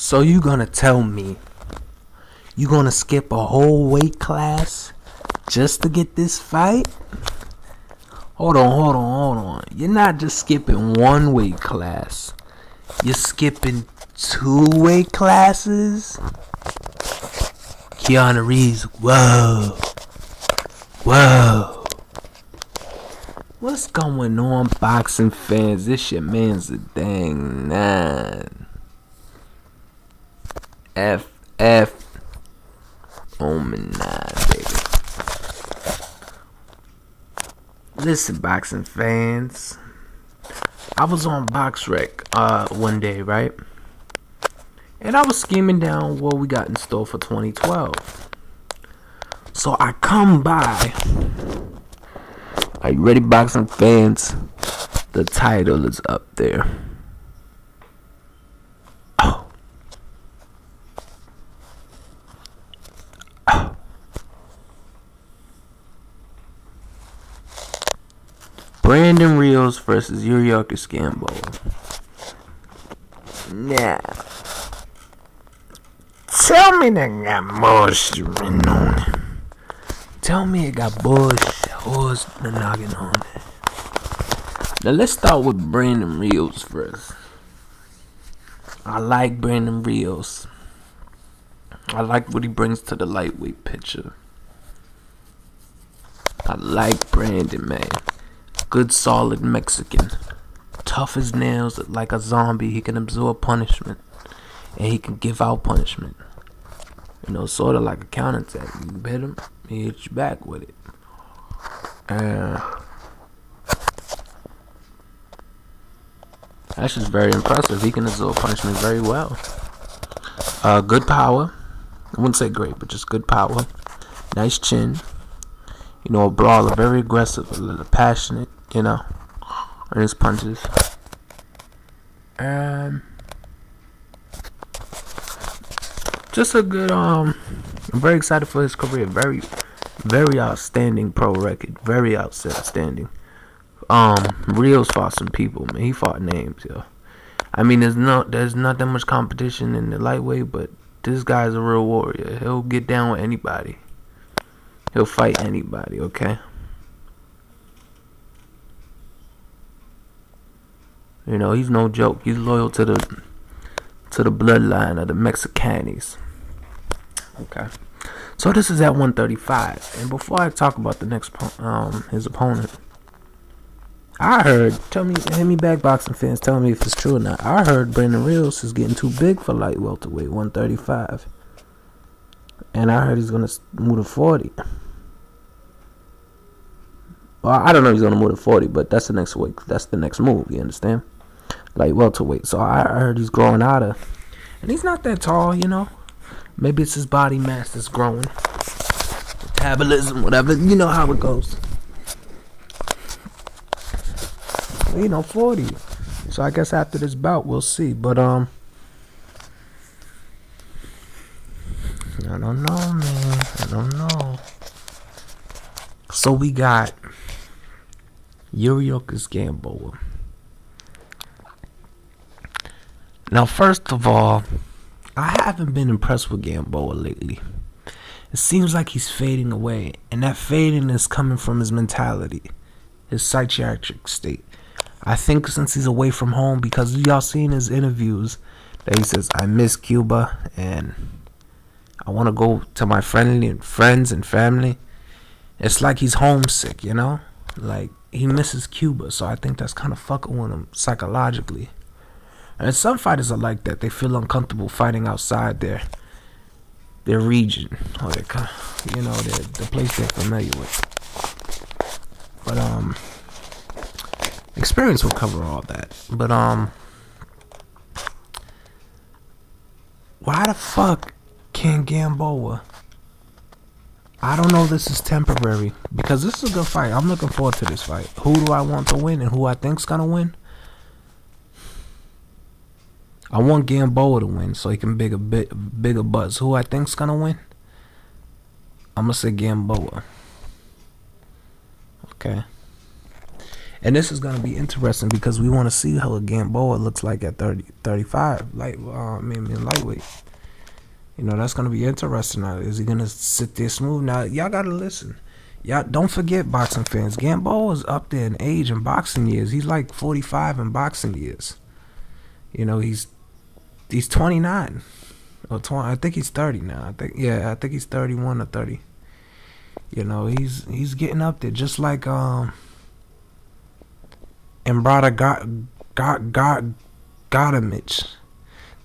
So you gonna tell me you gonna skip a whole weight class just to get this fight? Hold on. You're not just skipping one weight class. You're skipping 2 weight classes? Keanu Reeves, whoa. What's going on, boxing fans? This your man's a dang 9. FF on my 9, baby. Listen, boxing fans. I was on BoxRec one day, right? And I was scheming down what we got in store for 2012. So I come by. Are you ready, boxing fans? The title is up there. Oh. Brandon Rios versus Yuriorkis Gamboa. Now, tell me that got bullshit written on it. Tell me it got bullshit horse the noggin on it. Now let's start with Brandon Rios first. I like Brandon Rios. I like what he brings to the lightweight picture. I like Brandon, man. Good, solid Mexican. Tough as nails, like a zombie. He can absorb punishment. And he can give out punishment. You know, sort of like a counterattack. You hit him, he hits you back with it. That's just very impressive. He can absorb punishment very well. Good power. I wouldn't say great, but just good power. Nice chin. You know, a brawler, very aggressive, a little passionate, you know, on his punches. Just a good, I'm very excited for his career. Very, very outstanding pro record. Very outstanding. Rios fought some people, man. He fought names, yo. I mean, there's not that much competition in the lightweight, but this guy's a real warrior. He'll get down with anybody. He'll fight anybody, okay? You know, he's no joke. He's loyal to the bloodline of the Mexicanis. Okay. So this is at 135. And before I talk about the next his opponent, I heard, hit me back, boxing fans, tell me if it's true or not. I heard Brandon Rios is getting too big for light welterweight, 135. And I heard he's gonna move to 40. Well, I don't know if he's gonna move to 40, but that's the next weight. That's the next move. You understand? Like welterweight. So I heard he's growing out of, and he's not that tall, you know. Maybe it's his body mass that's growing, metabolism, whatever. You know how it goes. You know, 40. So I guess after this bout, we'll see. But I don't know, man. I don't know. So we got Yuriorkis Gamboa. Now, first of all, I haven't been impressed with Gamboa lately. It seems like he's fading away, and that fading is coming from his mentality, his psychiatric state. I think since he's away from home, because y'all seen his interviews that he says, I miss Cuba, and I want to go to my friends and family. It's like he's homesick, you know? Like, he misses Cuba, so I think that's kind of fucking with him psychologically. And some fighters are like that. They feel uncomfortable fighting outside their region, or their, you know, the place they're familiar with. But experience will cover all that. But why the fuck can Gamboa? I don't know. This is temporary, because this is a good fight. I'm looking forward to this fight. Who do I want to win, and who I think's gonna win? I want Gamboa to win so he can bigger buzz. Who I think's gonna win? I'm gonna say Gamboa. Okay. And this is going to be interesting because we want to see how a Gamboa looks like at 35, maybe lightweight. You know, that's going to be interesting. Now, is he going to sit there smooth? Now, y'all got to listen. Y'all don't forget, boxing fans, Gamboa is up there in age and boxing years. He's like 45 in boxing years. You know, he's 29 or 20. I think he's 30 now. I think he's 31 or 30. You know, he's getting up there, just like Embrada Godimich,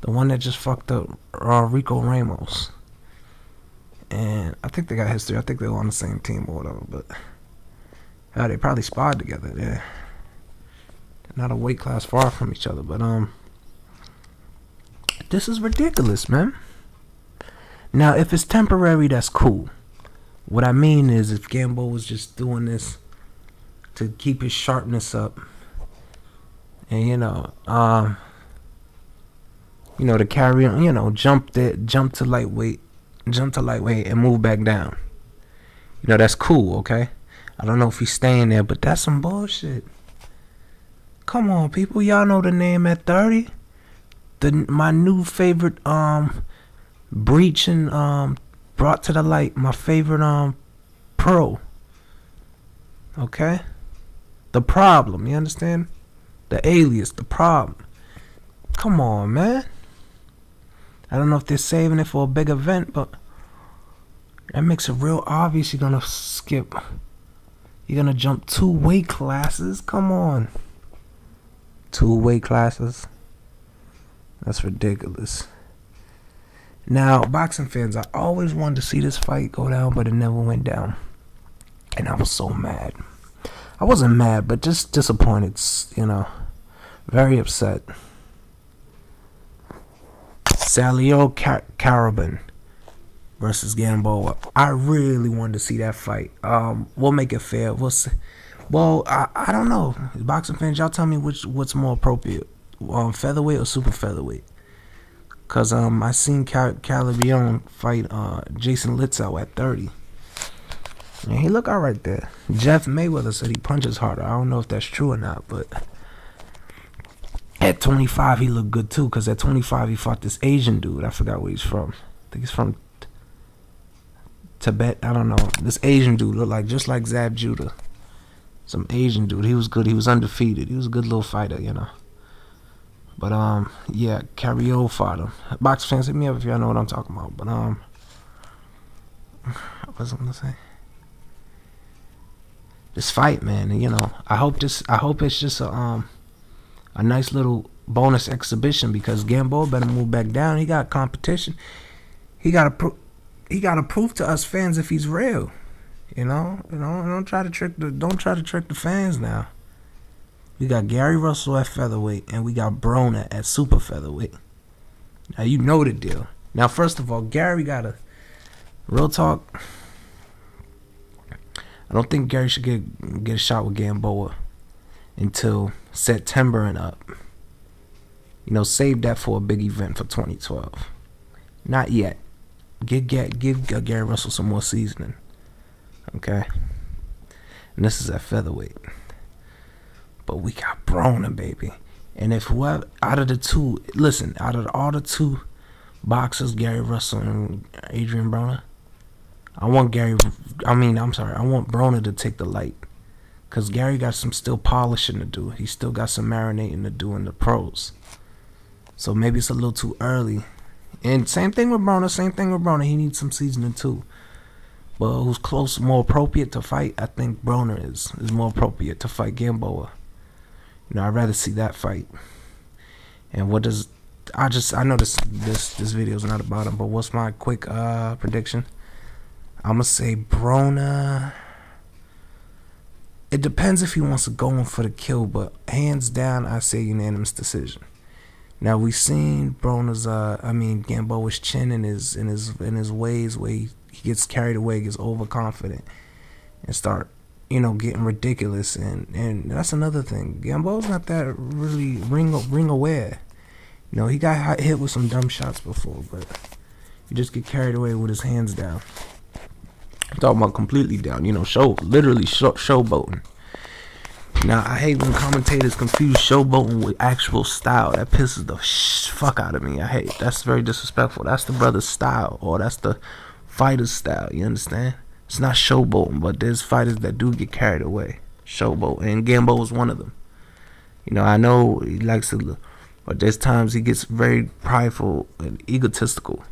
the one that just fucked up Rico Ramos. And I think they got history. I think they were on the same team or whatever, but they probably sparred together. They're not a weight class far from each other, but this is ridiculous, man. Now, if it's temporary, that's cool. What I mean is, if Gamboa was just doing this to keep his sharpness up, and to carry on, jump to lightweight, and move back down. You know, that's cool, okay? I don't know if he's staying there, but that's some bullshit. Come on, people, y'all know the name at 30. My new favorite breach and brought to the light, my favorite pro. Okay? The Problem, you understand? The Alias, The Problem. Come on, man. I don't know if they're saving it for a big event, but that makes it real obvious you're gonna skip. You're gonna jump 2 weight classes. Come on. 2 weight classes. That's ridiculous. Now, boxing fans, I always wanted to see this fight go down, but it never went down. And I was so mad. I wasn't mad, but just disappointed, very upset. Salio Carabin versus Gamboa. I really wanted to see that fight. We'll make it fair. We'll see. Well, I don't know. Boxing fans, y'all tell me what's more appropriate. Featherweight or super featherweight? Cause I seen Calabrion fight Jason Litzow at 30. And he look alright there. Jeff Mayweather said he punches harder. I don't know if that's true or not, but at 25 he looked good too. Cause at 25 he fought this Asian dude. I forgot where he's from. I think he's from Tibet. I don't know. This Asian dude looked just like Zab Judah. Some Asian dude. He was good. He was undefeated. He was a good little fighter, But yeah, Carriol fought him. Box fans, hit me up if y'all know what I'm talking about. But what was I gonna say? This fight, man. I hope it's just a nice little bonus exhibition, because Gamboa better move back down. He got competition. He got to prove to us fans if he's real. Don't try to trick the fans now. We got Gary Russell at featherweight, and we got Broner at super featherweight. Now, you know the deal. Now, first of all, Gary got a real talk. I don't think Gary should get a shot with Gamboa until September and up. Save that for a big event for 2012. Not yet. Give Gary Russell some more seasoning. Okay? And this is at featherweight. But we got Broner, baby. And if whoever, out of all the 2 boxers, Gary Russell and Adrian Broner, I want Broner to take the light. Because Gary got some still polishing to do. He still got some marinating to do in the pros. So maybe it's a little too early. And same thing with Broner. He needs some seasoning too. But who's close, more appropriate to fight? I think Broner is more appropriate to fight Gamboa. I'd rather see that fight. And I know this video is not about him, but what's my quick prediction? I'm gonna say Broner. It depends if he wants to go in for the kill, but hands down, I say unanimous decision. Now, we've seen Broner's Gamboa's chin in his ways where he gets carried away, gets overconfident, and start getting ridiculous, and that's another thing. Gamboa's not that really ring aware. He got hit with some dumb shots before, but he just get carried away with his hands down. I'm talking about completely down. Literally showboating. Now, I hate when commentators confuse showboating with actual style. That pisses the fuck out of me. I hate. That's very disrespectful. That's the brother's style, or that's the fighter's style. You understand? It's not showboating, but there's fighters that do get carried away. Showboat, and Gamboa is one of them. You know, I know he likes to, but there's times he gets very prideful and egotistical.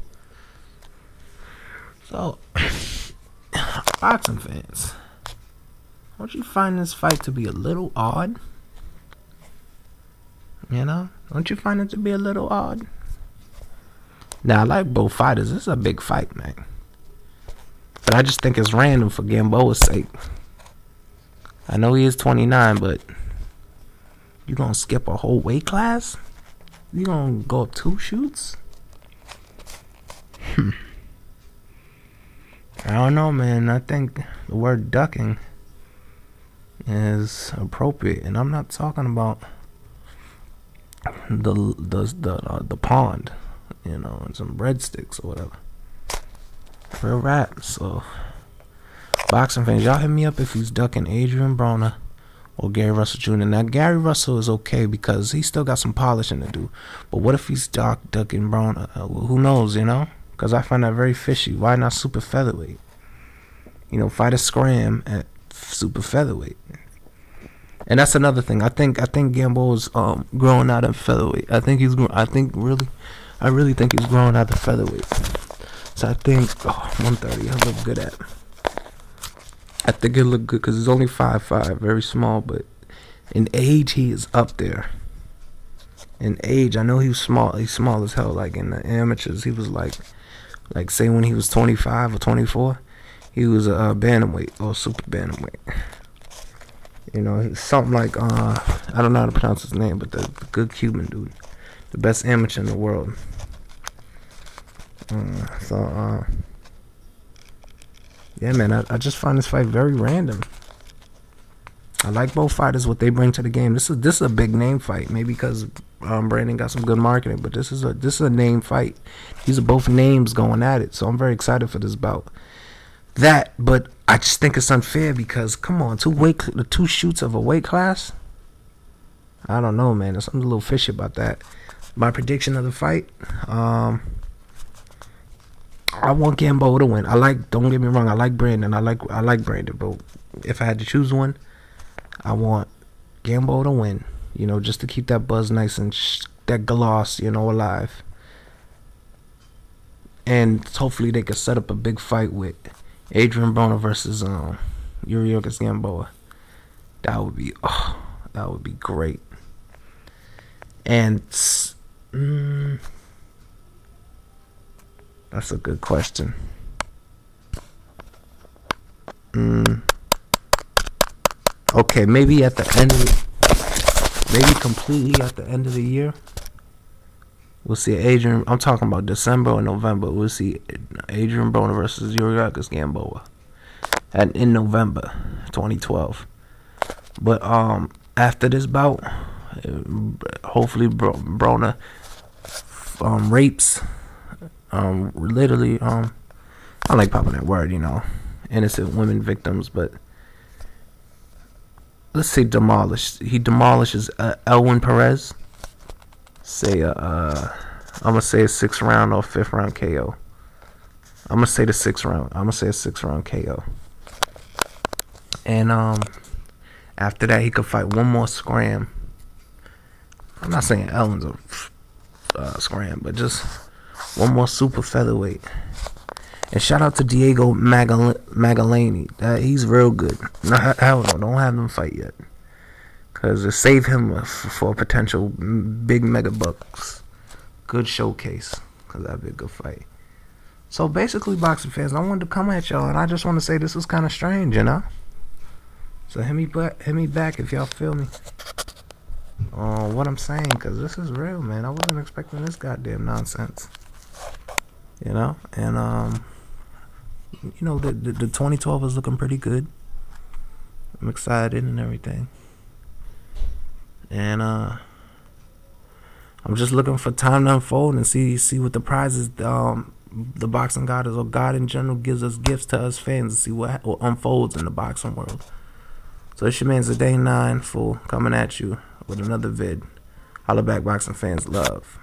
So, boxing fans, don't you find this fight to be a little odd? You know, don't you find it to be a little odd? Now, I like both fighters. This is a big fight, man. But I just think it's random for Gamboa's sake. I know he is 29, but you gonna skip a whole weight class? You gonna go up 2 shoots? I don't know, man. I think the word ducking is appropriate, and I'm not talking about the pond, you know, and some breadsticks or whatever. Real rap. So, boxing fans, y'all hit me up if he's ducking Adrian Broner or Gary Russell Jr. Now, Gary Russell is okay because he still got some polishing to do. But what if he's ducking Broner? Who knows, you know? Because I find that very fishy. Why not super featherweight? You know, fight a scram at super featherweight. And that's another thing. I think Gamboa's growing out of featherweight. I really think he's growing out of featherweight. So I think 130. He'll look good at. I think he'll look good because he's only 5'5", very small, but in age he is up there. In age, I know he was small. He's small as hell. Like in the amateurs, he was like say when he was 25 or 24, he was a bantamweight or super bantamweight. You know, he's something like I don't know how to pronounce his name, but the good Cuban dude, the best amateur in the world. Yeah, man, I just find this fight very random. I like both fighters, what they bring to the game. This is a big name fight, maybe because Brandon got some good marketing, but this is a name fight. These are both names going at it, so I'm very excited for this bout. But I just think it's unfair because come on, 2 shoots of a weight class. I don't know, man. There's something a little fishy about that. My prediction of the fight, I want Gamboa to win. Don't get me wrong, I like Brandon. I like Brandon, but if I had to choose one, I want Gamboa to win. You know, just to keep that buzz nice and that gloss, you know, alive. And hopefully they could set up a big fight with Adrian Broner versus Yuriorkis Gamboa. That would be great. And that's a good question. Okay, maybe completely at the end of the year, we'll see Adrian. I'm talking about December or November. We'll see Adrian Broner versus Yuriorkis Gamboa, in November 2012. But after this bout, hopefully Broner rapes. Literally, I don't like popping that word, you know, innocent women victims, but let's say demolished. He demolishes Elwin Perez. I'm gonna say a 6th round or 5th round KO. I'm gonna say the 6th round. I'm gonna say a 6th round KO. And after that, he could fight one more scram. I'm not saying Elwin's a scram, but just one more super featherweight. And shout out to Diego Magalani. He's real good. Hell no, don't have them fight yet. Because it saved him for potential big mega bucks. Good showcase. Because that'd be a good fight. So basically, boxing fans, I wanted to come at y'all. And I just want to say this is kind of strange, you know? So hit me back if y'all feel me. What I'm saying. Because this is real, man. I wasn't expecting this goddamn nonsense. You know? And, you know, the 2012 is looking pretty good. I'm excited and everything. And I'm just looking for time to unfold and see what the prizes the boxing god is, or God in general gives us gifts to us fans, to see what unfolds in the boxing world. So it's your man Zday 9, fool, coming at you with another vid. Holla back, boxing fans, love.